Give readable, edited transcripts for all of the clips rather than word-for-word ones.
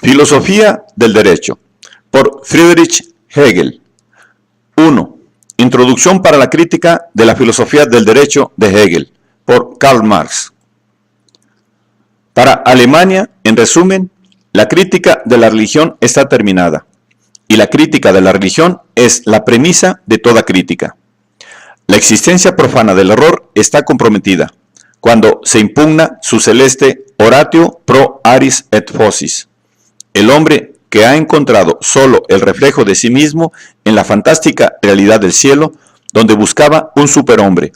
Filosofía del Derecho, por Friedrich Hegel. 1. Introducción para la crítica de la filosofía del derecho de Hegel, por Karl Marx. Para Alemania, en resumen, la crítica de la religión está terminada, y la crítica de la religión es la premisa de toda crítica. La existencia profana del error está comprometida cuando se impugna su celeste oratio pro aris et phosis. El hombre que ha encontrado solo el reflejo de sí mismo en la fantástica realidad del cielo, donde buscaba un superhombre,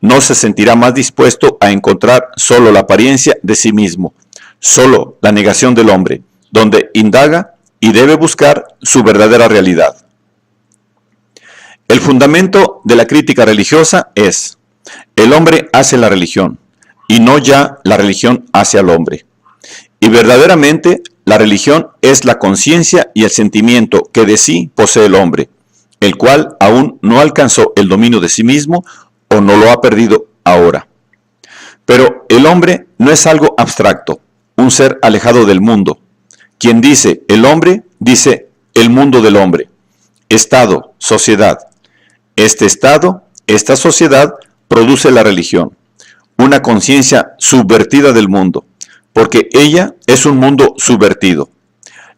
no se sentirá más dispuesto a encontrar solo la apariencia de sí mismo, solo la negación del hombre, donde indaga y debe buscar su verdadera realidad. El fundamento de la crítica religiosa es: el hombre hace la religión, y no ya la religión hace al hombre. Y verdaderamente, la religión es la conciencia y el sentimiento que de sí posee el hombre, el cual aún no alcanzó el dominio de sí mismo o no lo ha perdido ahora. Pero el hombre no es algo abstracto, un ser alejado del mundo. Quien dice el hombre, dice el mundo del hombre, estado, sociedad. Este estado, esta sociedad, produce la religión, una conciencia subvertida del mundo, porque ella es un mundo subvertido.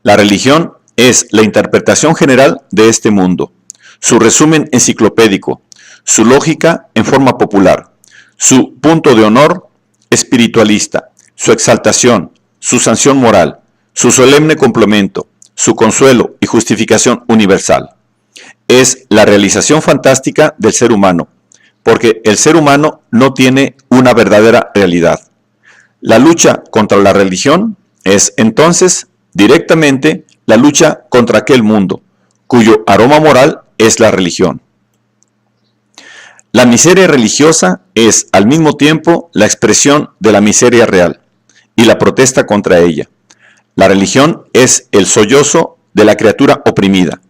La religión es la interpretación general de este mundo, su resumen enciclopédico, su lógica en forma popular, su punto de honor espiritualista, su exaltación, su sanción moral, su solemne complemento, su consuelo y justificación universal. Es la realización fantástica del ser humano, porque el ser humano no tiene una verdadera realidad. La lucha contra la religión es entonces directamente la lucha contra aquel mundo, cuyo aroma moral es la religión. La miseria religiosa es al mismo tiempo la expresión de la miseria real y la protesta contra ella. La religión es el sollozo de la criatura oprimida,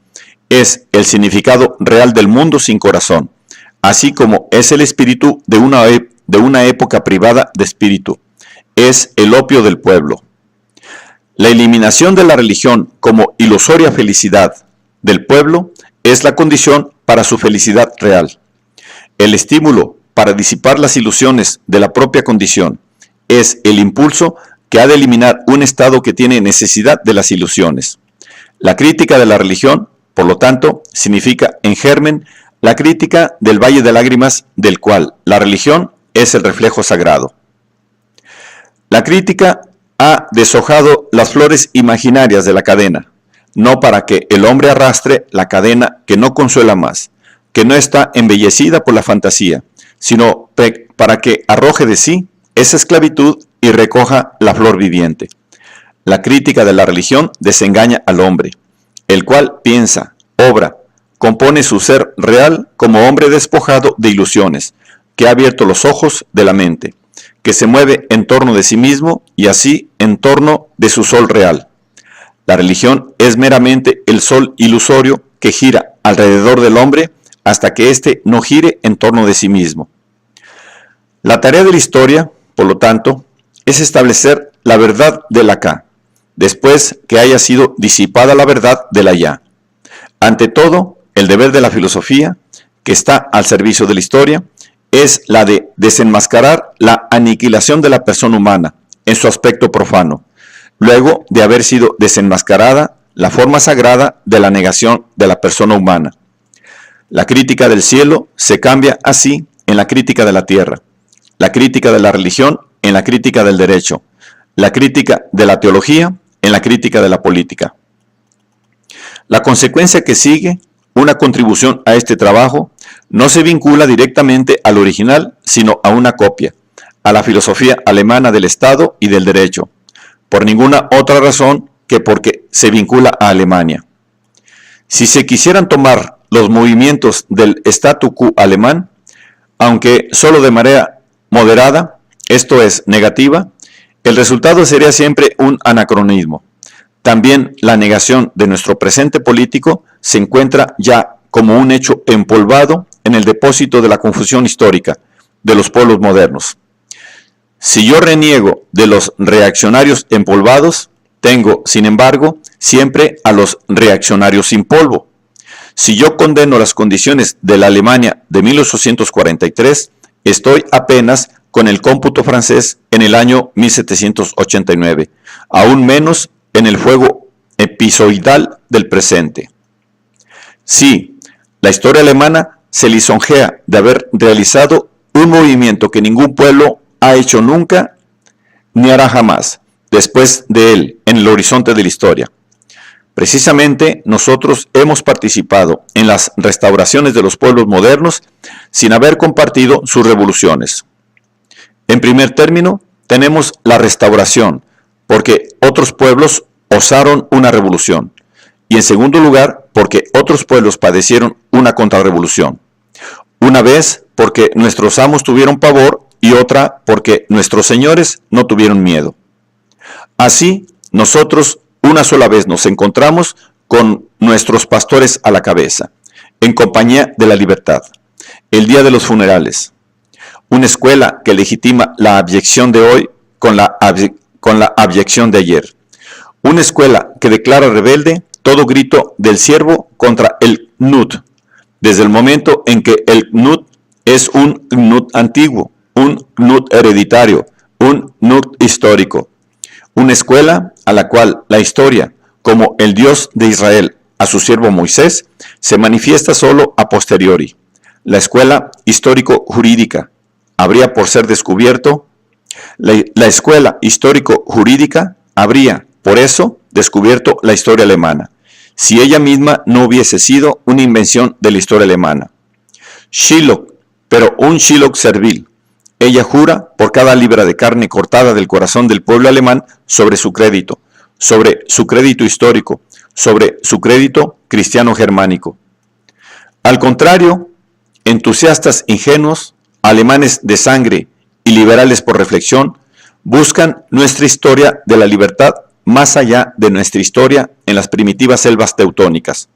es el significado real del mundo sin corazón, así como es el espíritu de una época privada de espíritu. Es el opio del pueblo. La eliminación de la religión como ilusoria felicidad del pueblo es la condición para su felicidad real. El estímulo para disipar las ilusiones de la propia condición es el impulso que ha de eliminar un estado que tiene necesidad de las ilusiones. La crítica de la religión, por lo tanto, significa en germen la crítica del valle de lágrimas del cual la religión es el reflejo sagrado. La crítica ha deshojado las flores imaginarias de la cadena, no para que el hombre arrastre la cadena que no consuela más, que no está embellecida por la fantasía, sino para que arroje de sí esa esclavitud y recoja la flor viviente. La crítica de la religión desengaña al hombre, el cual piensa, obra, compone su ser real como hombre despojado de ilusiones, que ha abierto los ojos de la mente, que se mueve en torno de sí mismo y así en torno de su sol real. La religión es meramente el sol ilusorio que gira alrededor del hombre hasta que éste no gire en torno de sí mismo. La tarea de la historia, por lo tanto, es establecer la verdad del acá, después que haya sido disipada la verdad del allá. Ante todo, el deber de la filosofía, que está al servicio de la historia, es la de desenmascarar la aniquilación de la persona humana en su aspecto profano, luego de haber sido desenmascarada la forma sagrada de la negación de la persona humana. La crítica del cielo se cambia así en la crítica de la tierra, la crítica de la religión en la crítica del derecho, la crítica de la teología en la crítica de la política. La consecuencia que sigue, una contribución a este trabajo, no se vincula directamente al original, sino a una copia, a la filosofía alemana del Estado y del derecho, por ninguna otra razón que porque se vincula a Alemania. Si se quisieran tomar los movimientos del statu quo alemán, aunque solo de manera moderada, esto es, negativa, el resultado sería siempre un anacronismo. También la negación de nuestro presente político se encuentra ya como un hecho empolvado en el depósito de la confusión histórica de los pueblos modernos. Si yo reniego de los reaccionarios empolvados, Tengo, sin embargo, siempre a los reaccionarios sin polvo. Si yo condeno las condiciones de la Alemania de 1843, estoy apenas con el cómputo francés en el año 1789, aún menos en el fuego episoidal del presente. Sí, la historia alemana se lisonjea de haber realizado un movimiento que ningún pueblo ha hecho nunca ni hará jamás después de él en el horizonte de la historia. Precisamente nosotros hemos participado en las restauraciones de los pueblos modernos sin haber compartido sus revoluciones. En primer término, tenemos la restauración, porque otros pueblos osaron una revolución. Y en segundo lugar, porque otros pueblos padecieron una contrarrevolución. Una vez porque nuestros amos tuvieron pavor y otra porque nuestros señores no tuvieron miedo. Así, nosotros una sola vez nos encontramos con nuestros pastores a la cabeza, en compañía de la libertad, el día de los funerales. Una escuela que legitima la abyección de hoy con la abyección de ayer. Una escuela que declara rebelde todo grito del siervo contra el Knut, desde el momento en que el Knut es un Knut antiguo, un Knut hereditario, un Knut histórico. Una escuela a la cual la historia, como el Dios de Israel a su siervo Moisés, se manifiesta solo a posteriori. La escuela histórico-jurídica habría por ser descubierto, la escuela histórico-jurídica habría, por eso, descubierto la historia alemana, si ella misma no hubiese sido una invención de la historia alemana. Shylock, pero un Shylock servil. Ella jura por cada libra de carne cortada del corazón del pueblo alemán sobre su crédito histórico, sobre su crédito cristiano-germánico. Al contrario, entusiastas ingenuos, alemanes de sangre y liberales por reflexión, buscan nuestra historia de la libertad más allá de nuestra historia en las primitivas selvas teutónicas.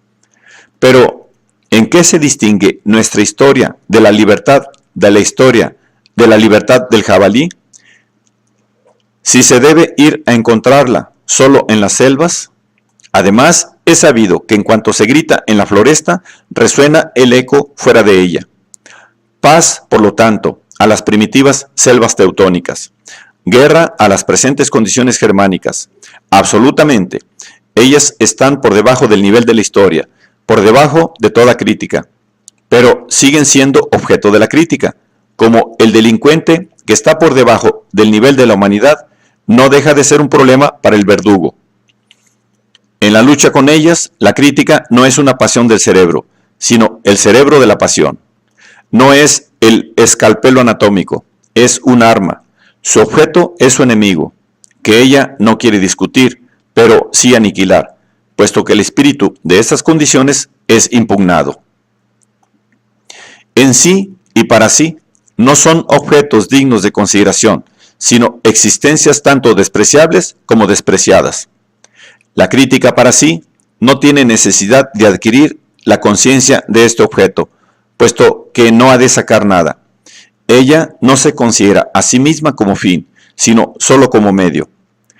Pero, ¿en qué se distingue nuestra historia de la libertad de la historia de la libertad del jabalí? Si se debe ir a encontrarla solo en las selvas. Además, es sabido que en cuanto se grita en la floresta, resuena el eco fuera de ella. Paz, por lo tanto, a las primitivas selvas teutónicas. Guerra a las presentes condiciones germánicas. Absolutamente. Ellas están por debajo del nivel de la historia, por debajo de toda crítica, pero siguen siendo objeto de la crítica, como el delincuente que está por debajo del nivel de la humanidad no deja de ser un problema para el verdugo. En la lucha con ellas, la crítica no es una pasión del cerebro, sino el cerebro de la pasión. No es el escalpelo anatómico, es un arma. Su objeto es su enemigo, que ella no quiere discutir, pero sí aniquilar, puesto que el espíritu de estas condiciones es impugnado. En sí y para sí, no son objetos dignos de consideración, sino existencias tanto despreciables como despreciadas. La crítica para sí no tiene necesidad de adquirir la conciencia de este objeto, puesto que no ha de sacar nada. Ella no se considera a sí misma como fin, sino solo como medio.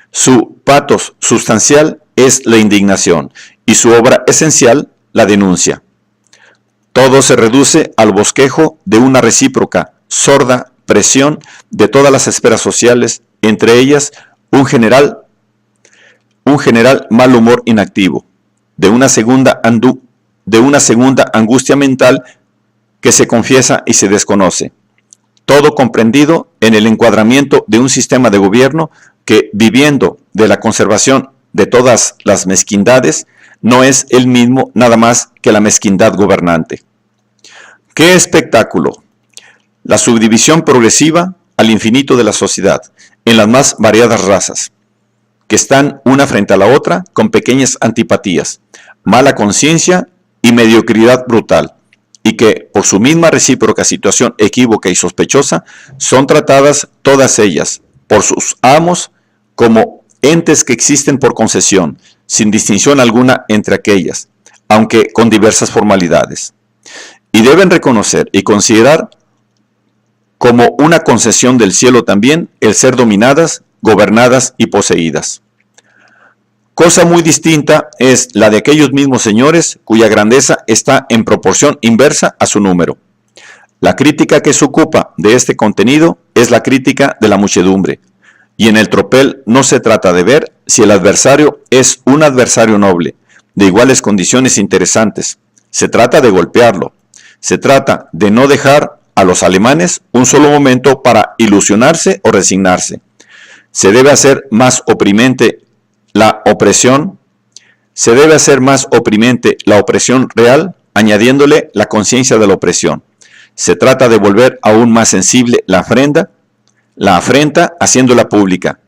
Su pathos sustancial es la indignación y su obra esencial la denuncia. Todo se reduce al bosquejo de una recíproca, sorda presión de todas las esferas sociales, entre ellas un general mal humor inactivo, de una segunda angustia mental que se confiesa y se desconoce. Todo comprendido en el encuadramiento de un sistema de gobierno que, viviendo de la conservación de todas las mezquindades, no es el mismo nada más que la mezquindad gobernante. ¡Qué espectáculo! La subdivisión progresiva al infinito de la sociedad, en las más variadas razas, que están una frente a la otra con pequeñas antipatías, mala conciencia y mediocridad brutal, y que, por su misma recíproca situación equívoca y sospechosa, son tratadas todas ellas, por sus amos, como entes que existen por concesión, sin distinción alguna entre aquellas, aunque con diversas formalidades. Y deben reconocer y considerar como una concesión del cielo también el ser dominadas, gobernadas y poseídas. Cosa muy distinta es la de aquellos mismos señores cuya grandeza está en proporción inversa a su número. La crítica que se ocupa de este contenido es la crítica de la muchedumbre, y en el tropel no se trata de ver si el adversario es un adversario noble, de iguales condiciones interesantes. Se trata de golpearlo. Se trata de no dejar a los alemanes un solo momento para ilusionarse o resignarse. Se debe hacer más oprimente la opresión. Se debe hacer más oprimente la opresión real, añadiéndole la conciencia de la opresión. Se trata de volver aún más sensible la afrenta haciéndola pública.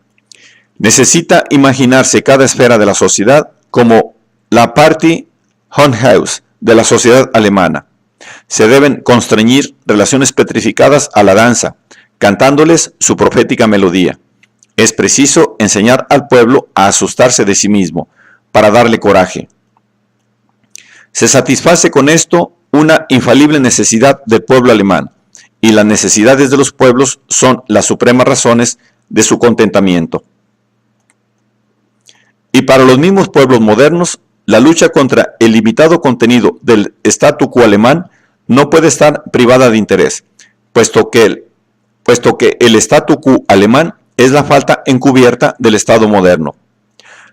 Necesita imaginarse cada esfera de la sociedad como la Party Hohenhaus de la sociedad alemana. Se deben constreñir relaciones petrificadas a la danza, cantándoles su profética melodía. Es preciso enseñar al pueblo a asustarse de sí mismo, para darle coraje. Se satisface con esto una infalible necesidad del pueblo alemán, y las necesidades de los pueblos son las supremas razones de su contentamiento. Y para los mismos pueblos modernos, la lucha contra el limitado contenido del statu quo alemán no puede estar privada de interés, puesto que el statu quo alemán es la falta encubierta del Estado moderno.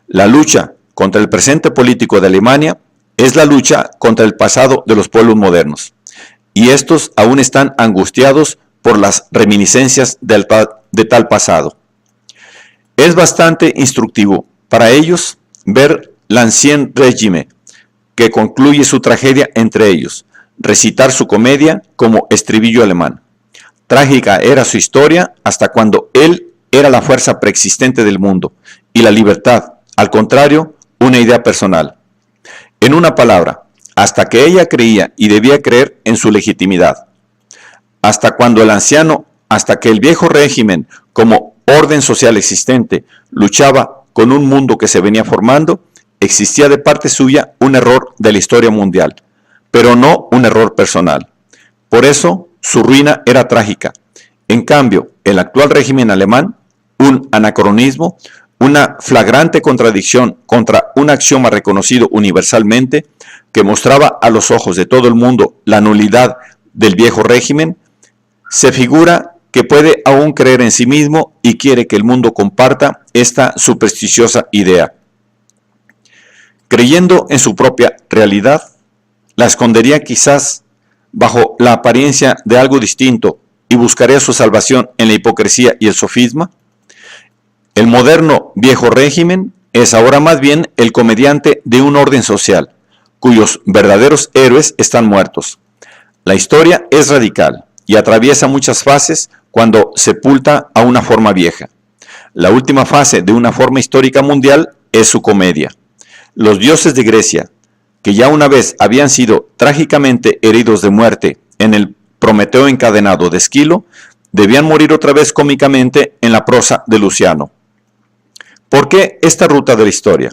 La lucha contra el presente político de Alemania es la lucha contra el pasado de los pueblos modernos, y estos aún están angustiados por las reminiscencias de tal pasado. Es bastante instructivo para ellos ver l'Ancien Régime, que concluye su tragedia entre ellos, recitar su comedia como estribillo alemán. Trágica era su historia hasta cuando él era la fuerza preexistente del mundo, y la libertad, al contrario, una idea personal. En una palabra, hasta que ella creía y debía creer en su legitimidad. Hasta que el viejo régimen, como orden social existente, luchaba con un mundo que se venía formando, existía de parte suya un error de la historia mundial, pero no un error personal. Por eso, su ruina era trágica. En cambio, el actual régimen alemán, un anacronismo, una flagrante contradicción contra un axioma reconocido universalmente, que mostraba a los ojos de todo el mundo la nulidad del viejo régimen, se figura que puede aún creer en sí mismo y quiere que el mundo comparta esta supersticiosa idea. Creyendo en su propia realidad, la escondería quizás bajo la apariencia de algo distinto y buscaría su salvación en la hipocresía y el sofisma. El moderno viejo régimen es ahora más bien el comediante de un orden social, cuyos verdaderos héroes están muertos. La historia es radical y atraviesa muchas fases cuando sepulta a una forma vieja. La última fase de una forma histórica mundial es su comedia. Los dioses de Grecia, que ya una vez habían sido trágicamente heridos de muerte en el Prometeo encadenado de Esquilo, debían morir otra vez cómicamente en la prosa de Luciano. ¿Por qué esta ruta de la historia?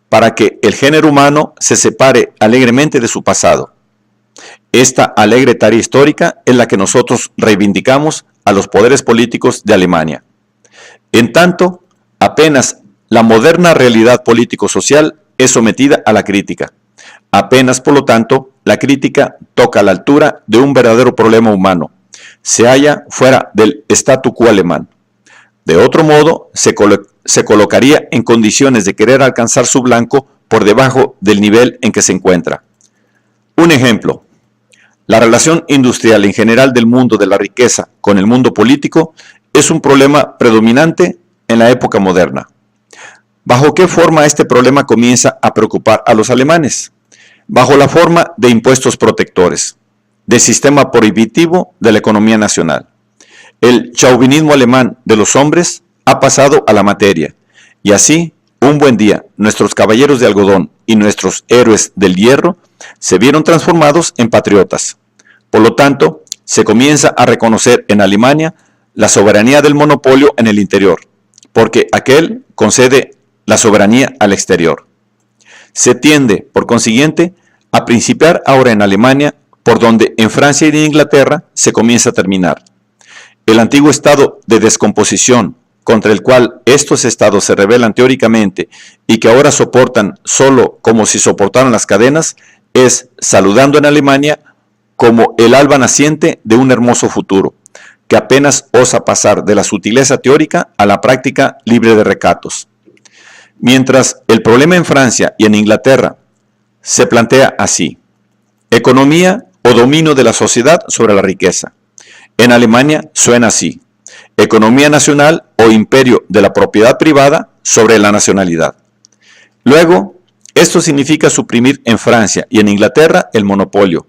Para que el género humano se separe alegremente de su pasado. Esta alegre tarea histórica es la que nosotros reivindicamos a los poderes políticos de Alemania. En tanto, apenas la moderna realidad político-social es sometida a la crítica. Apenas, por lo tanto, la crítica toca a la altura de un verdadero problema humano. Se halla fuera del statu quo alemán. De otro modo, se colocaría en condiciones de querer alcanzar su blanco por debajo del nivel en que se encuentra. Un ejemplo: la relación industrial en general del mundo de la riqueza con el mundo político es un problema predominante en la época moderna. ¿Bajo qué forma este problema comienza a preocupar a los alemanes? Bajo la forma de impuestos protectores, de sistema prohibitivo de la economía nacional. El chauvinismo alemán de los hombres ha pasado a la materia, y así, un buen día, nuestros caballeros de algodón y nuestros héroes del hierro se vieron transformados en patriotas. Por lo tanto, se comienza a reconocer en Alemania la soberanía del monopolio en el interior, porque aquel concede la soberanía al exterior. Se tiende, por consiguiente, a principiar ahora en Alemania por donde en Francia y en Inglaterra se comienza a terminar. El antiguo estado de descomposición contra el cual estos estados se rebelan teóricamente y que ahora soportan solo como si soportaran las cadenas, es saludando en Alemania como el alba naciente de un hermoso futuro, que apenas osa pasar de la sutileza teórica a la práctica libre de recatos. Mientras el problema en Francia y en Inglaterra se plantea así: economía o dominio de la sociedad sobre la riqueza. En Alemania suena así: economía nacional o imperio de la propiedad privada sobre la nacionalidad. Luego, esto significa suprimir en Francia y en Inglaterra el monopolio,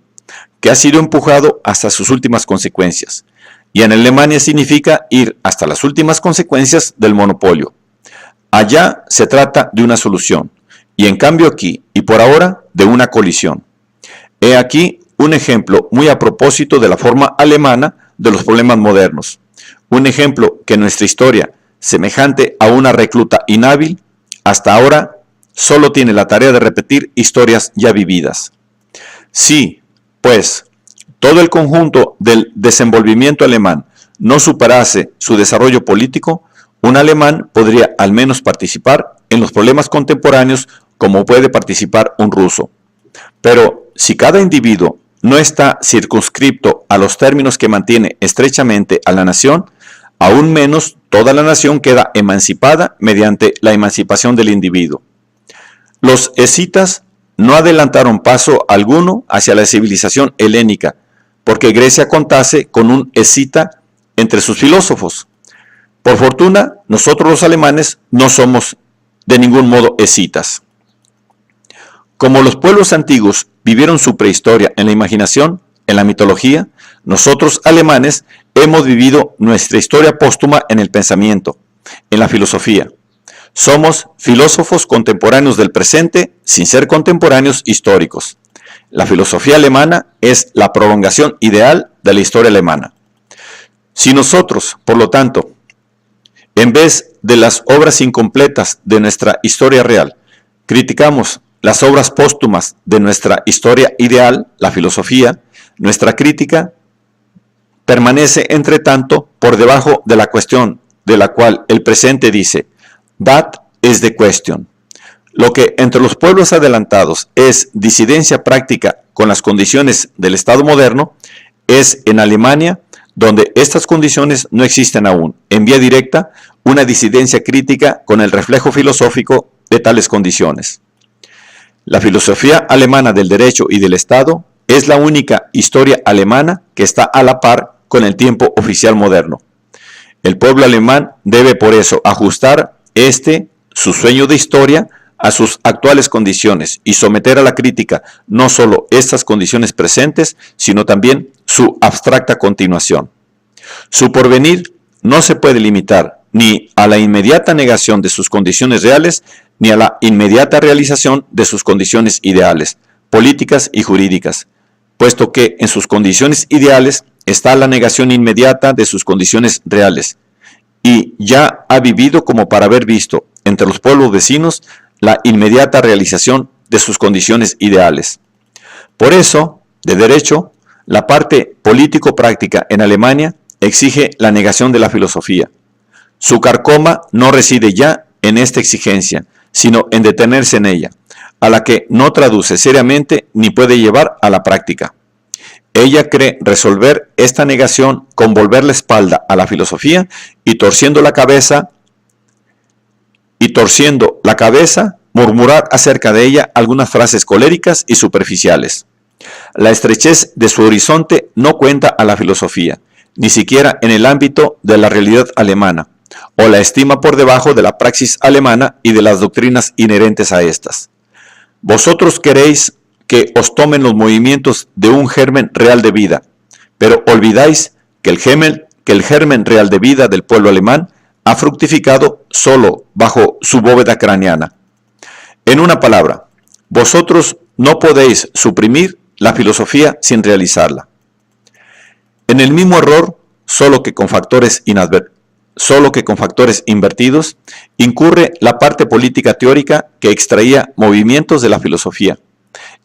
que ha sido empujado hasta sus últimas consecuencias, y en Alemania significa ir hasta las últimas consecuencias del monopolio. Allá se trata de una solución, y en cambio aquí, y por ahora, de una colisión. He aquí un ejemplo muy a propósito de la forma alemana de los problemas modernos. Un ejemplo que en nuestra historia, semejante a una recluta inhábil, hasta ahora solo tiene la tarea de repetir historias ya vividas. Si, pues, todo el conjunto del desenvolvimiento alemán no superase su desarrollo político, un alemán podría al menos participar en los problemas contemporáneos como puede participar un ruso. Pero si cada individuo no está circunscripto a los términos que mantiene estrechamente a la nación, aún menos toda la nación queda emancipada mediante la emancipación del individuo. Los escitas no adelantaron paso alguno hacia la civilización helénica, porque Grecia contase con un escita entre sus filósofos. Por fortuna, nosotros los alemanes no somos de ningún modo escitas. Como los pueblos antiguos vivieron su prehistoria en la imaginación, en la mitología, nosotros alemanes hemos vivido nuestra historia póstuma en el pensamiento, en la filosofía. Somos filósofos contemporáneos del presente sin ser contemporáneos históricos. La filosofía alemana es la prolongación ideal de la historia alemana. Si nosotros, por lo tanto, en vez de las obras incompletas de nuestra historia real, criticamos las obras póstumas de nuestra historia ideal, la filosofía, nuestra crítica permanece, entre tanto, por debajo de la cuestión de la cual el presente dice: that is the question. Lo que entre los pueblos adelantados es disidencia práctica con las condiciones del Estado moderno, es en Alemania, donde estas condiciones no existen aún, en vía directa, una disidencia crítica con el reflejo filosófico de tales condiciones. La filosofía alemana del derecho y del Estado es la única historia alemana que está a la par con el tiempo oficial moderno. El pueblo alemán debe por eso ajustar su sueño de historia a sus actuales condiciones y someter a la crítica no solo estas condiciones presentes, sino también su abstracta continuación. Su porvenir no se puede limitar ni a la inmediata negación de sus condiciones reales, ni a la inmediata realización de sus condiciones ideales, políticas y jurídicas, puesto que en sus condiciones ideales está la negación inmediata de sus condiciones reales, y ya ha vivido como para haber visto entre los pueblos vecinos la inmediata realización de sus condiciones ideales. Por eso, de derecho, la parte político-práctica en Alemania exige la negación de la filosofía. Su carcoma no reside ya en esta exigencia, sino en detenerse en ella, a la que no traduce seriamente ni puede llevar a la práctica. Ella cree resolver esta negación con volver la espalda a la filosofía y torciendo la cabeza, murmurar acerca de ella algunas frases coléricas y superficiales. La estrechez de su horizonte no cuenta a la filosofía, ni siquiera en el ámbito de la realidad alemana, o la estima por debajo de la praxis alemana y de las doctrinas inherentes a estas. Vosotros queréis que os tomen los movimientos de un germen real de vida, pero olvidáis que el germen real de vida del pueblo alemán ha fructificado solo bajo su bóveda craneana. En una palabra, vosotros no podéis suprimir la filosofía sin realizarla. En el mismo error, solo que con factores invertidos, incurre la parte política teórica que extraía movimientos de la filosofía.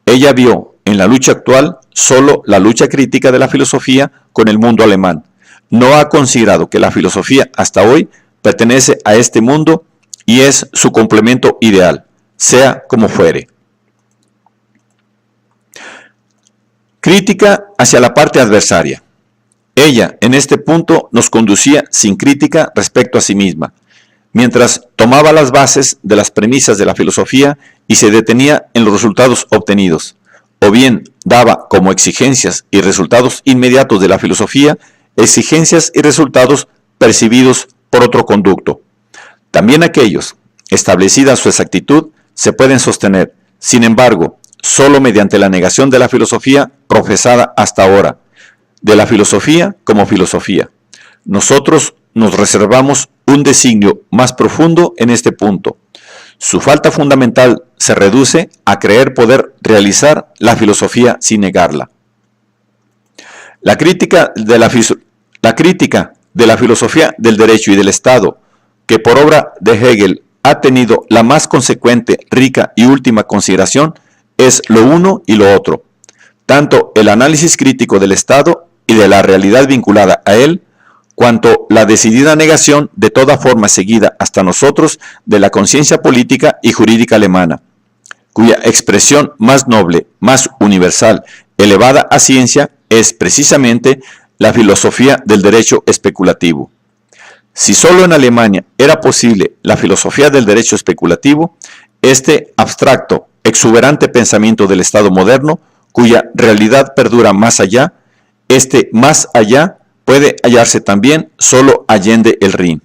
Ella vio en la lucha actual solo la lucha crítica de la filosofía con el mundo alemán. No ha considerado que la filosofía hasta hoy pertenece a este mundo y es su complemento ideal, sea como fuere. Crítica hacia la parte adversaria. Ella, en este punto, nos conducía sin crítica respecto a sí misma, mientras tomaba las bases de las premisas de la filosofía y se detenía en los resultados obtenidos, o bien daba como exigencias y resultados inmediatos de la filosofía, exigencias y resultados percibidos por otro conducto. También aquellos, establecida su exactitud, se pueden sostener, sin embargo, solo mediante la negación de la filosofía profesada hasta ahora, de la filosofía como filosofía. Nosotros nos reservamos un designio más profundo en este punto. Su falta fundamental se reduce a creer poder realizar la filosofía sin negarla. La crítica de la filosofía del derecho y del Estado, que por obra de Hegel ha tenido la más consecuente, rica y última consideración, es lo uno y lo otro, tanto el análisis crítico del Estado y de la realidad vinculada a él, cuanto la decidida negación de toda forma seguida hasta nosotros de la conciencia política y jurídica alemana, cuya expresión más noble, más universal, elevada a ciencia, es precisamente la filosofía del derecho especulativo. Si solo en Alemania era posible la filosofía del derecho especulativo, este abstracto, exuberante pensamiento del Estado moderno, cuya realidad perdura más allá, este más allá puede hallarse también solo allende el Rin.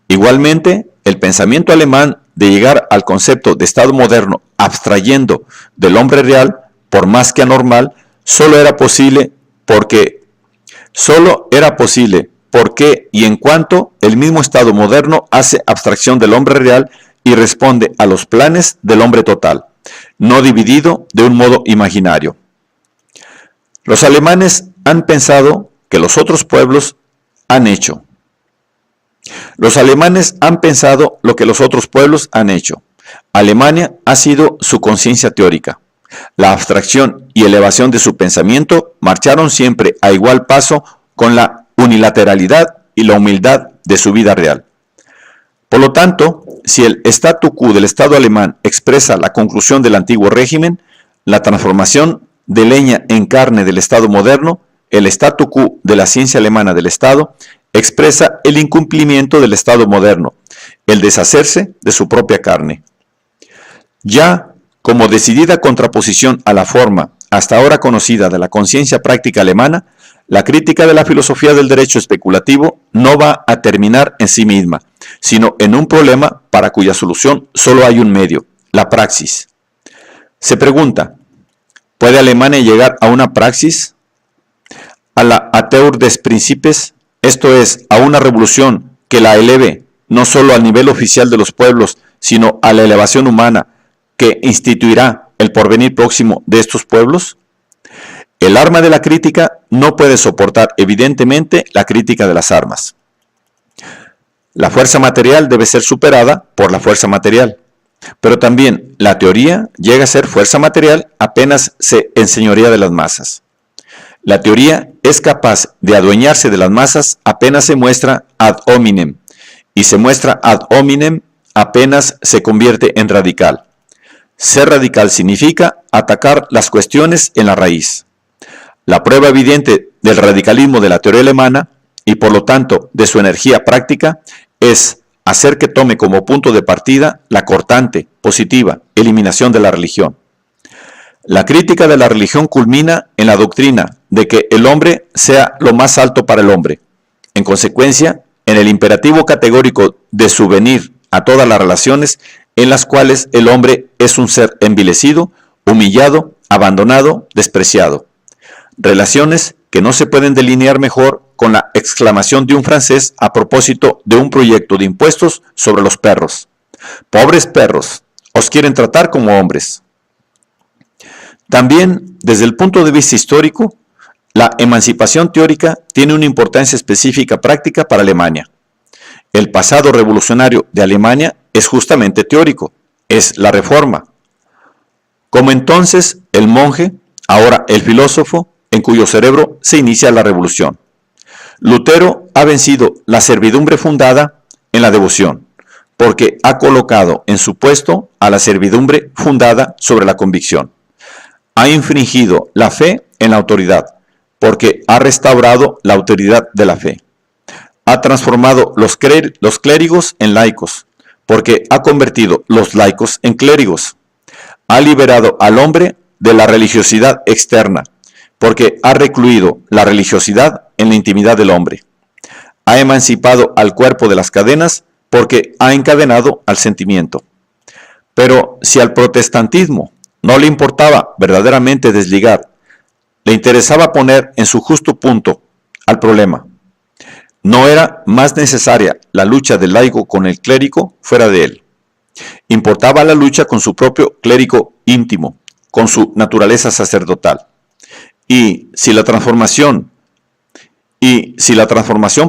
Igualmente, el pensamiento alemán de llegar al concepto de Estado moderno abstrayendo del hombre real, por más que anormal, solo era posible porque y en cuanto el mismo Estado moderno hace abstracción del hombre real y responde a los planes del hombre total, no dividido de un modo imaginario. Los alemanes han pensado que los otros pueblos han hecho. Los alemanes han pensado lo que los otros pueblos han hecho. Alemania ha sido su conciencia teórica. La abstracción y elevación de su pensamiento marcharon siempre a igual paso con la unilateralidad y la humildad de su vida real. Por lo tanto, si el statu quo del Estado alemán expresa la conclusión del antiguo régimen, la transformación de leña en carne del Estado moderno, el statu quo de la ciencia alemana del Estado, expresa el incumplimiento del Estado moderno, el deshacerse de su propia carne. Ya como decidida contraposición a la forma hasta ahora conocida de la conciencia práctica alemana, la crítica de la filosofía del derecho especulativo no va a terminar en sí misma, sino en un problema para cuya solución solo hay un medio, la praxis. Se pregunta, ¿puede Alemania llegar a una praxis? A la Ateur des Principes, esto es, a una revolución que la eleve no solo al nivel oficial de los pueblos, sino a la elevación humana que instituirá el porvenir próximo de estos pueblos? El arma de la crítica no puede soportar evidentemente la crítica de las armas. La fuerza material debe ser superada por la fuerza material, pero también la teoría llega a ser fuerza material apenas se enseñorea de las masas. La teoría es capaz de adueñarse de las masas apenas se muestra ad hominem, y se muestra ad hominem apenas se convierte en radical. Ser radical significa atacar las cuestiones en la raíz. La prueba evidente del radicalismo de la teoría alemana, y por lo tanto de su energía práctica, es hacer que tome como punto de partida la cortante, positiva, eliminación de la religión. La crítica de la religión culmina en la doctrina de que el hombre sea lo más alto para el hombre. En consecuencia, en el imperativo categórico de subvenir a todas las relaciones en las cuales el hombre es un ser envilecido, humillado, abandonado, despreciado. Relaciones que no se pueden delinear mejor con la exclamación de un francés a propósito de un proyecto de impuestos sobre los perros. Pobres perros, os quieren tratar como hombres. También, desde el punto de vista histórico, la emancipación teórica tiene una importancia específica práctica para Alemania. El pasado revolucionario de Alemania es justamente teórico, es la reforma. Como entonces el monje, ahora el filósofo, en cuyo cerebro se inicia la revolución. Lutero ha vencido la servidumbre fundada en la devoción, porque ha colocado en su puesto a la servidumbre fundada sobre la convicción. Ha infringido la fe en la autoridad, porque ha restaurado la autoridad de la fe. Ha transformado los clérigos en laicos, porque ha convertido los laicos en clérigos. Ha liberado al hombre de la religiosidad externa, porque ha recluido la religiosidad en la intimidad del hombre. Ha emancipado al cuerpo de las cadenas, porque ha encadenado al sentimiento. Pero si al protestantismo no le importaba verdaderamente desligar, le interesaba poner en su justo punto al problema. No era más necesaria la lucha del laico con el clérigo fuera de él. Importaba la lucha con su propio clérigo íntimo, con su naturaleza sacerdotal. Y si la transformación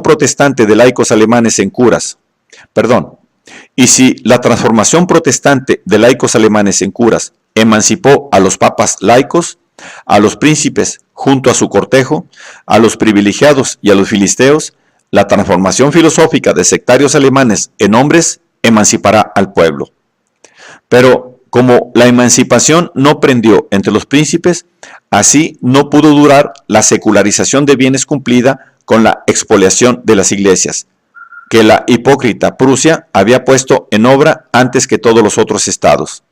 protestante de laicos alemanes en curas, emancipó a los papas laicos, a los príncipes junto a su cortejo, a los privilegiados y a los filisteos, la transformación filosófica de sectarios alemanes en hombres emancipará al pueblo. Pero como la emancipación no prendió entre los príncipes, así no pudo durar la secularización de bienes cumplida con la expoliación de las iglesias, que la hipócrita Prusia había puesto en obra antes que todos los otros estados.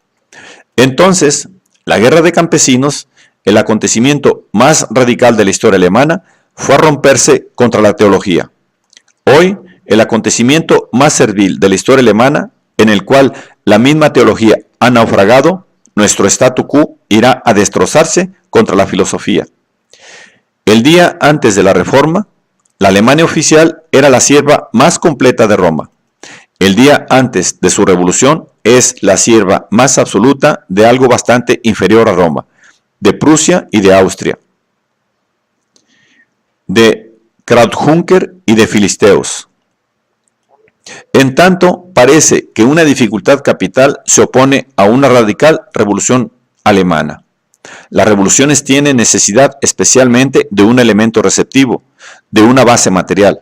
Entonces, la guerra de campesinos, el acontecimiento más radical de la historia alemana, fue a romperse contra la teología. Hoy, el acontecimiento más servil de la historia alemana, en el cual la misma teología ha naufragado, nuestro statu quo irá a destrozarse contra la filosofía. El día antes de la Reforma, la Alemania oficial era la sierva más completa de Roma. El día antes de su revolución es la sierva más absoluta de algo bastante inferior a Roma, de Prusia y de Austria, de Krauthunker y de filisteos. En tanto, parece que una dificultad capital se opone a una radical revolución alemana. Las revoluciones tienen necesidad especialmente de un elemento receptivo, de una base material.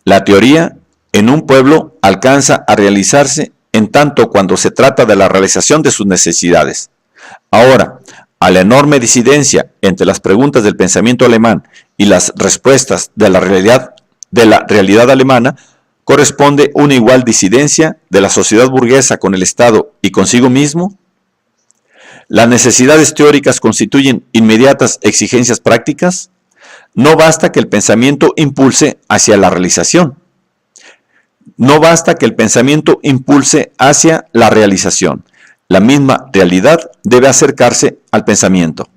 La teoría en un pueblo alcanza a realizarse en tanto cuando se trata de la realización de sus necesidades. Ahora, a la enorme disidencia entre las preguntas del pensamiento alemán y las respuestas de la realidad alemana, corresponde una igual disidencia de la sociedad burguesa con el Estado y consigo mismo. ¿Las necesidades teóricas constituyen inmediatas exigencias prácticas? No basta que el pensamiento impulse hacia la realización. No basta que el pensamiento impulse hacia la realización. La misma realidad debe acercarse al pensamiento.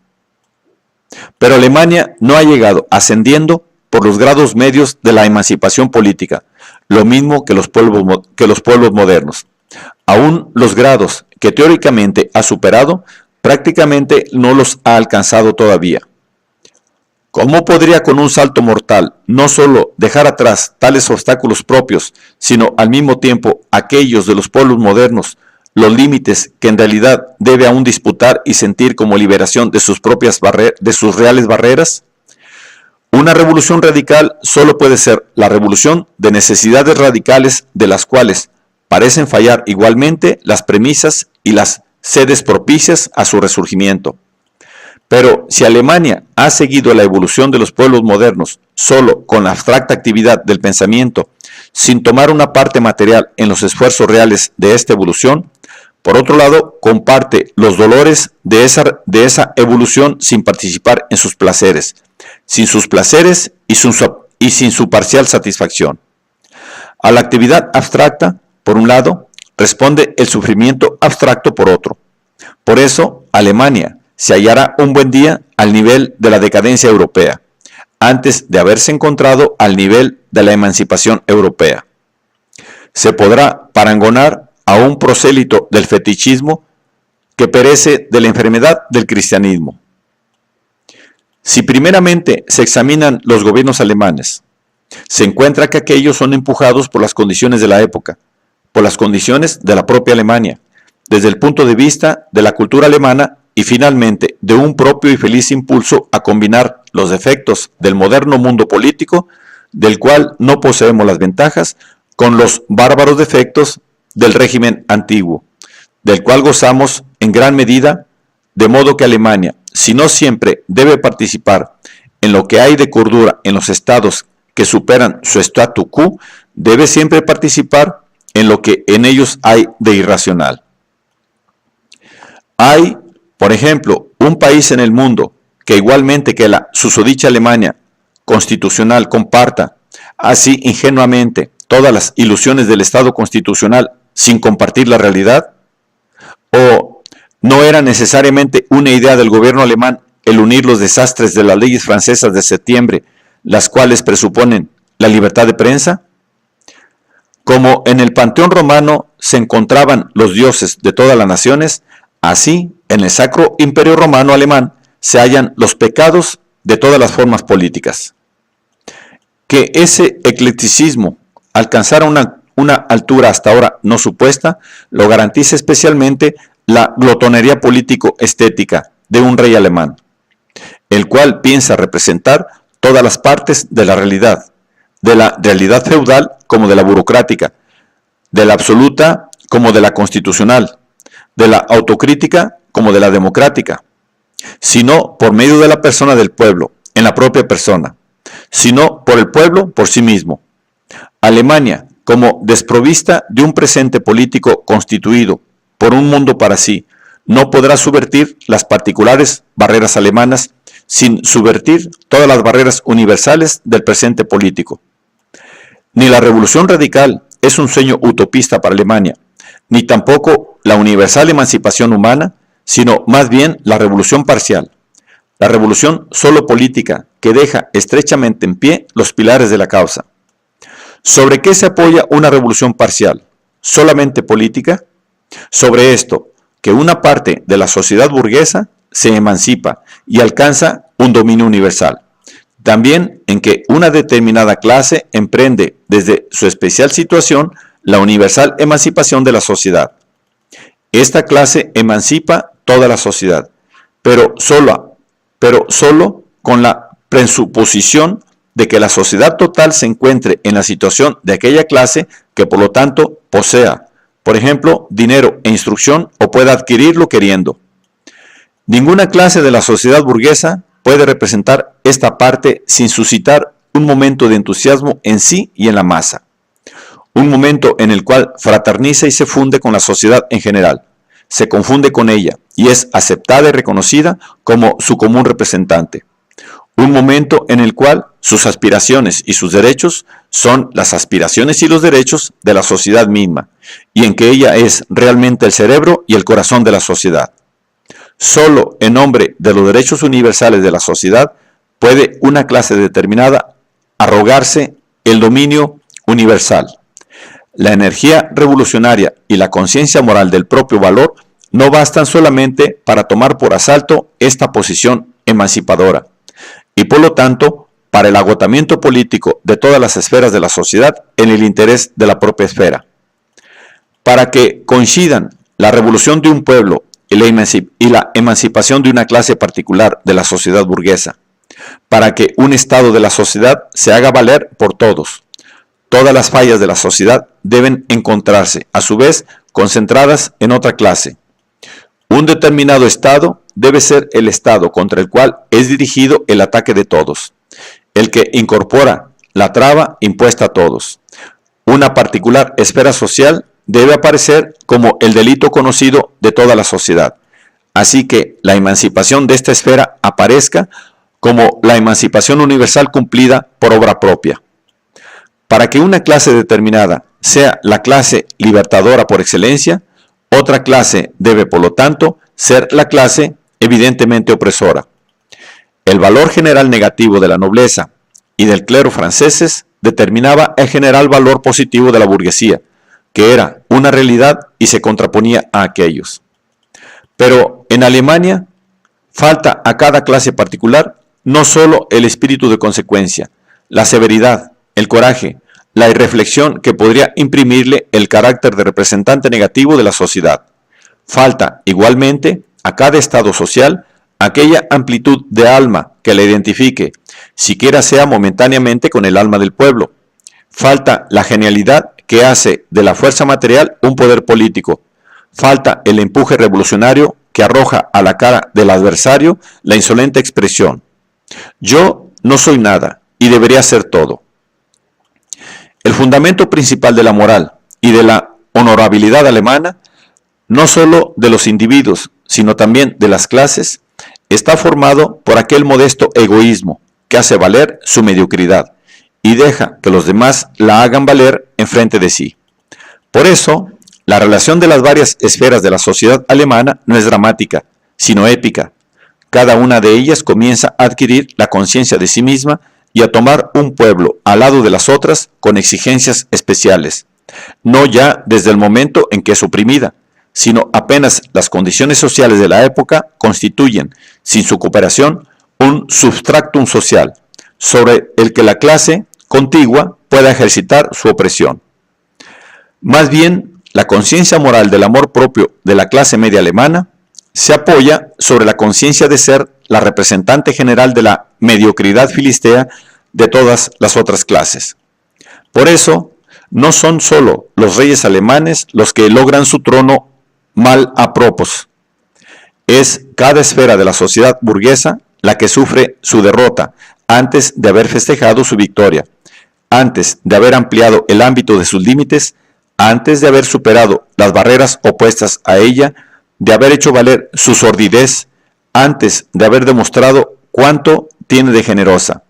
Pero Alemania no ha llegado ascendiendo por los grados medios de la emancipación política, lo mismo que los pueblos modernos. Aún los grados que teóricamente ha superado, prácticamente no los ha alcanzado todavía. ¿Cómo podría con un salto mortal no solo dejar atrás tales obstáculos propios, sino al mismo tiempo aquellos de los pueblos modernos, los límites que en realidad debe aún disputar y sentir como liberación de sus reales barreras? Una revolución radical solo puede ser la revolución de necesidades radicales de las cuales parecen fallar igualmente las premisas y las sedes propicias a su resurgimiento. Pero si Alemania ha seguido la evolución de los pueblos modernos solo con la abstracta actividad del pensamiento, sin tomar una parte material en los esfuerzos reales de esta evolución, por otro lado, comparte los dolores de esa evolución sin participar en sus placeres, sin sus placeres y sin su parcial satisfacción. A la actividad abstracta, por un lado, responde el sufrimiento abstracto por otro. Por eso, Alemania se hallará un buen día al nivel de la decadencia europea, antes de haberse encontrado al nivel de la emancipación europea. Se podrá parangonar a un prosélito del fetichismo que perece de la enfermedad del cristianismo. Si primeramente se examinan los gobiernos alemanes, se encuentra que aquellos son empujados por las condiciones de la época, por las condiciones de la propia Alemania, desde el punto de vista de la cultura alemana y finalmente de un propio y feliz impulso a combinar los defectos del moderno mundo político, del cual no poseemos las ventajas, con los bárbaros defectos del régimen antiguo, del cual gozamos en gran medida, de modo que Alemania, si no siempre debe participar en lo que hay de cordura en los estados que superan su statu quo, debe siempre participar en lo que en ellos hay de irracional. Hay, por ejemplo, un país en el mundo que igualmente que la susodicha Alemania constitucional comparta así ingenuamente todas las ilusiones del Estado constitucional sin compartir la realidad? ¿O no era necesariamente una idea del gobierno alemán el unir los desastres de las leyes francesas de septiembre, las cuales presuponen la libertad de prensa? Como en el panteón romano se encontraban los dioses de todas las naciones, así en el Sacro Imperio Romano Alemán se hallan los pecados de todas las formas políticas. Que ese eclecticismo alcanzara una altura hasta ahora no supuesta, lo garantiza especialmente la glotonería político-estética de un rey alemán, el cual piensa representar todas las partes de la realidad feudal como de la burocrática, de la absoluta como de la constitucional, de la autocrítica como de la democrática, sino por medio de la persona del pueblo, en la propia persona, sino por el pueblo por sí mismo. Alemania, como desprovista de un presente político constituido por un mundo para sí, no podrá subvertir las particulares barreras alemanas sin subvertir todas las barreras universales del presente político. Ni la revolución radical es un sueño utopista para Alemania, ni tampoco la universal emancipación humana, sino más bien la revolución parcial, la revolución solo política que deja estrechamente en pie los pilares de la causa. ¿Sobre qué se apoya una revolución parcial? ¿Solamente política? Sobre esto, que una parte de la sociedad burguesa se emancipa y alcanza un dominio universal. También en que una determinada clase emprende desde su especial situación la universal emancipación de la sociedad. Esta clase emancipa toda la sociedad, pero solo con la presuposición de que la sociedad total se encuentre en la situación de aquella clase que por lo tanto posea, por ejemplo, dinero e instrucción o pueda adquirirlo queriendo. Ninguna clase de la sociedad burguesa puede representar esta parte sin suscitar un momento de entusiasmo en sí y en la masa. Un momento en el cual fraterniza y se funde con la sociedad en general, se confunde con ella y es aceptada y reconocida como su común representante. Un momento en el cual sus aspiraciones y sus derechos son las aspiraciones y los derechos de la sociedad misma, y en que ella es realmente el cerebro y el corazón de la sociedad. Solo en nombre de los derechos universales de la sociedad puede una clase determinada arrogarse el dominio universal. La energía revolucionaria y la conciencia moral del propio valor no bastan solamente para tomar por asalto esta posición emancipadora, y por lo tanto para el agotamiento político de todas las esferas de la sociedad en el interés de la propia esfera. Para que coincidan la revolución de un pueblo y la emancipación de una clase particular de la sociedad burguesa, para que un estado de la sociedad se haga valer por todos. Todas las fallas de la sociedad deben encontrarse, a su vez, concentradas en otra clase. Un determinado estado debe ser el estado contra el cual es dirigido el ataque de todos, el que incorpora la traba impuesta a todos. Una particular esfera social debe aparecer como el delito conocido de toda la sociedad, así que la emancipación de esta esfera aparezca como la emancipación universal cumplida por obra propia. Para que una clase determinada sea la clase libertadora por excelencia, otra clase debe, por lo tanto, ser la clase evidentemente opresora. El valor general negativo de la nobleza y del clero franceses determinaba el general valor positivo de la burguesía, que era una realidad y se contraponía a aquellos. Pero en Alemania falta a cada clase particular no solo el espíritu de consecuencia, la severidad, el coraje, la irreflexión que podría imprimirle el carácter de representante negativo de la sociedad. Falta igualmente a cada estado social aquella amplitud de alma que la identifique, siquiera sea momentáneamente con el alma del pueblo. Falta la genialidad que hace de la fuerza material un poder político. Falta el empuje revolucionario que arroja a la cara del adversario la insolente expresión: yo no soy nada y debería ser todo. El fundamento principal de la moral y de la honorabilidad alemana, no solo de los individuos, sino también de las clases, está formado por aquel modesto egoísmo que hace valer su mediocridad y deja que los demás la hagan valer enfrente de sí. Por eso, la relación de las varias esferas de la sociedad alemana no es dramática, sino épica. Cada una de ellas comienza a adquirir la conciencia de sí misma y a tomar un pueblo al lado de las otras con exigencias especiales, no ya desde el momento en que es oprimida, sino apenas las condiciones sociales de la época constituyen, sin su cooperación, un substratum social, sobre el que la clase contigua pueda ejercitar su opresión. Más bien, la conciencia moral del amor propio de la clase media alemana se apoya sobre la conciencia de ser la representante general de la mediocridad filistea de todas las otras clases. Por eso, no son solo los reyes alemanes los que logran su trono mal a propos. Es cada esfera de la sociedad burguesa la que sufre su derrota antes de haber festejado su victoria, antes de haber ampliado el ámbito de sus límites, antes de haber superado las barreras opuestas a ella, de haber hecho valer su sordidez, antes de haber demostrado cuánto tiene de generosa.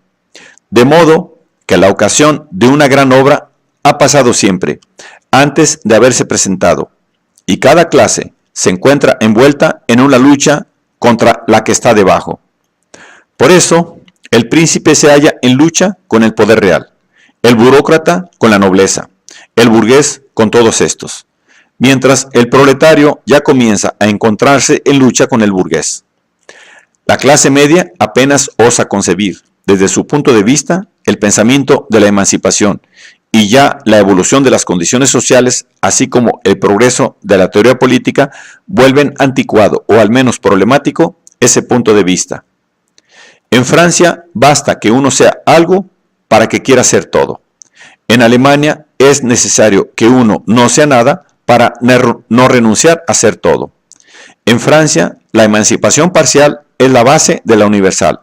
De modo que la ocasión de una gran obra ha pasado siempre, antes de haberse presentado, y cada clase se encuentra envuelta en una lucha contra la que está debajo. Por eso, el príncipe se halla en lucha con el poder real, el burócrata con la nobleza, el burgués con todos estos, mientras el proletario ya comienza a encontrarse en lucha con el burgués. La clase media apenas osa concebir, desde su punto de vista, el pensamiento de la emancipación, y ya la evolución de las condiciones sociales, así como el progreso de la teoría política, vuelven anticuado o al menos problemático ese punto de vista. En Francia basta que uno sea algo para que quiera ser todo. En Alemania es necesario que uno no sea nada para no renunciar a ser todo. En Francia, la emancipación parcial es la base de la universal.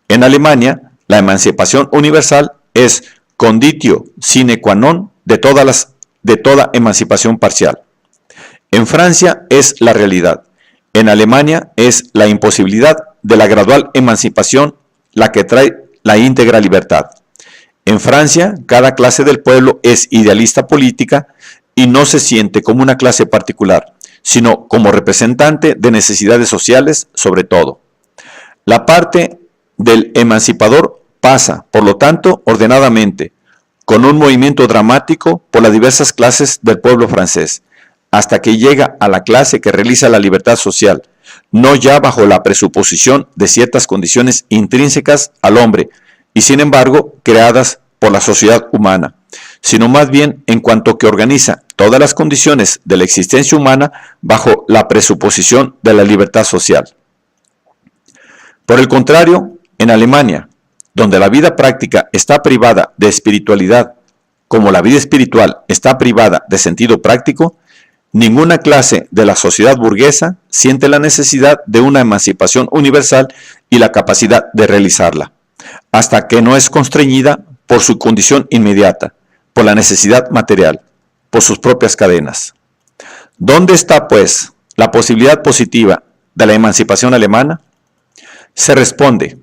En Alemania, la emancipación universal es conditio sine qua non de toda emancipación parcial. En Francia es la realidad. En Alemania es la imposibilidad de la gradual emancipación la que trae la íntegra libertad. En Francia, cada clase del pueblo es idealista política y no se siente como una clase particular, sino como representante de necesidades sociales sobre todo. La parte del emancipador pasa, por lo tanto, ordenadamente, con un movimiento dramático por las diversas clases del pueblo francés, hasta que llega a la clase que realiza la libertad social, no ya bajo la presuposición de ciertas condiciones intrínsecas al hombre, y sin embargo creadas por la sociedad humana, sino más bien en cuanto que organiza todas las condiciones de la existencia humana bajo la presuposición de la libertad social. Por el contrario, en Alemania, donde la vida práctica está privada de espiritualidad, como la vida espiritual está privada de sentido práctico, ninguna clase de la sociedad burguesa siente la necesidad de una emancipación universal y la capacidad de realizarla, hasta que no es constreñida por su condición inmediata, por la necesidad material, por sus propias cadenas. ¿Dónde está, pues, la posibilidad positiva de la emancipación alemana? Se responde: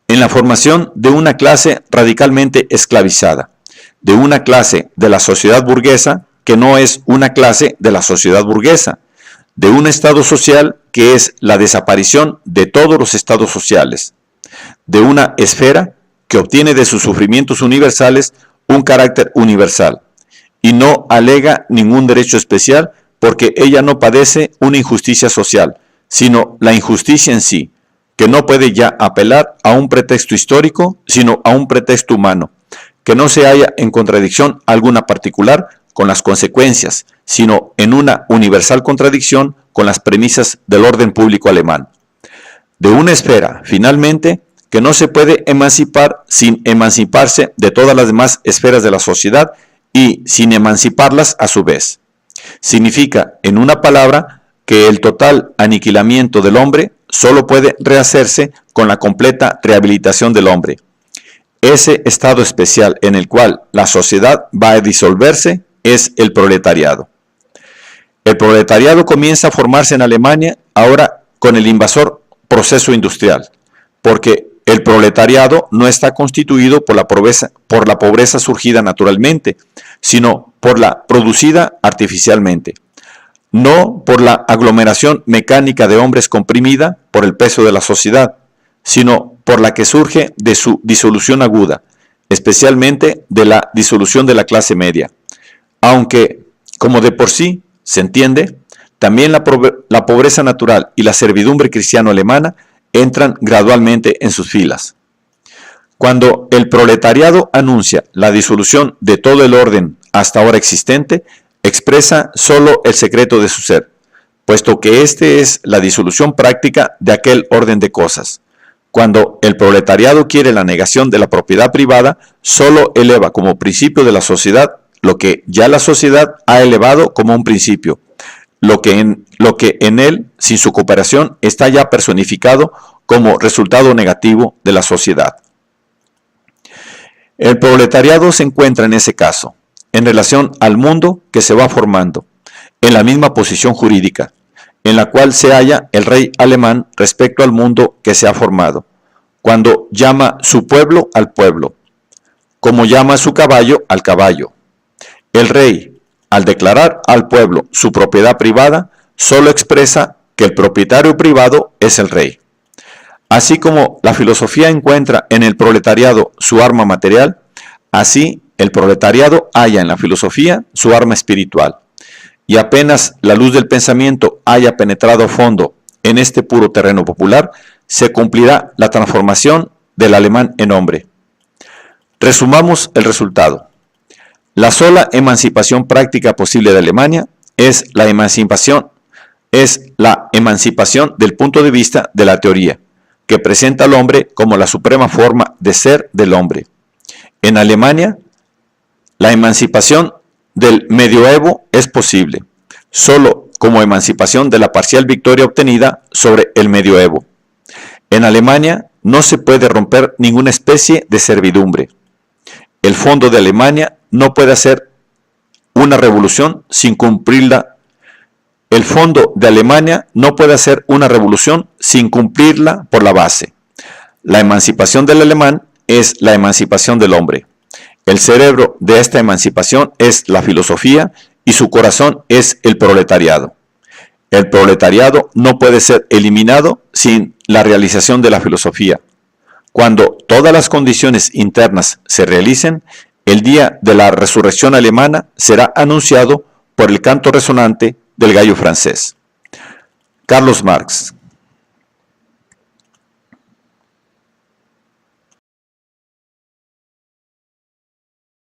en la formación de una clase radicalmente esclavizada, de una clase de la sociedad burguesa que no es una clase de la sociedad burguesa, de un estado social que es la desaparición de todos los estados sociales, de una esfera que obtiene de sus sufrimientos universales un carácter universal y no alega ningún derecho especial porque ella no padece una injusticia social, sino la injusticia en sí, que no puede ya apelar a un pretexto histórico, sino a un pretexto humano, que no se halla en contradicción alguna particular con las consecuencias, sino en una universal contradicción con las premisas del orden público alemán. De una esfera, finalmente, que no se puede emancipar sin emanciparse de todas las demás esferas de la sociedad y sin emanciparlas a su vez. Significa, en una palabra, que el total aniquilamiento del hombre solo puede rehacerse con la completa rehabilitación del hombre. Ese estado especial en el cual la sociedad va a disolverse es el proletariado. El proletariado comienza a formarse en Alemania ahora con el invasor proceso industrial, porque el proletariado no está constituido por la pobreza surgida naturalmente, sino por la producida artificialmente, no por la aglomeración mecánica de hombres comprimida por el peso de la sociedad, sino por la que surge de su disolución aguda, especialmente de la disolución de la clase media. Aunque, como de por sí se entiende, también la pobreza natural y la servidumbre cristiano-alemana entran gradualmente en sus filas. Cuando el proletariado anuncia la disolución de todo el orden hasta ahora existente, expresa solo el secreto de su ser, puesto que este es la disolución práctica de aquel orden de cosas. Cuando el proletariado quiere la negación de la propiedad privada, solo eleva como principio de la sociedad lo que ya la sociedad ha elevado como un principio, lo que en él, sin su cooperación, está ya personificado como resultado negativo de la sociedad. El proletariado se encuentra en ese caso, en relación al mundo que se va formando, en la misma posición jurídica, en la cual se halla el rey alemán respecto al mundo que se ha formado, cuando llama su pueblo al pueblo, como llama su caballo al caballo. El rey, al declarar al pueblo su propiedad privada, solo expresa que el propietario privado es el rey. Así como la filosofía encuentra en el proletariado su arma material, así el proletariado halla en la filosofía su arma espiritual. Y apenas la luz del pensamiento haya penetrado a fondo en este puro terreno popular, se cumplirá la transformación del alemán en hombre. Resumamos el resultado. La sola emancipación práctica posible de Alemania es la emancipación del punto de vista de la teoría, que presenta al hombre como la suprema forma de ser del hombre. En Alemania, la emancipación del medioevo es posible, solo como emancipación de la parcial victoria obtenida sobre el medioevo. En Alemania no se puede romper ninguna especie de servidumbre. El fondo de Alemania no puede hacer una revolución sin cumplirla. El fondo de Alemania no puede hacer una revolución sin cumplirla por la base. La emancipación del alemán es la emancipación del hombre. El cerebro de esta emancipación es la filosofía y su corazón es el proletariado. El proletariado no puede ser eliminado sin la realización de la filosofía. Cuando todas las condiciones internas se realicen, el día de la resurrección alemana será anunciado por el canto resonante del gallo francés. Carlos Marx.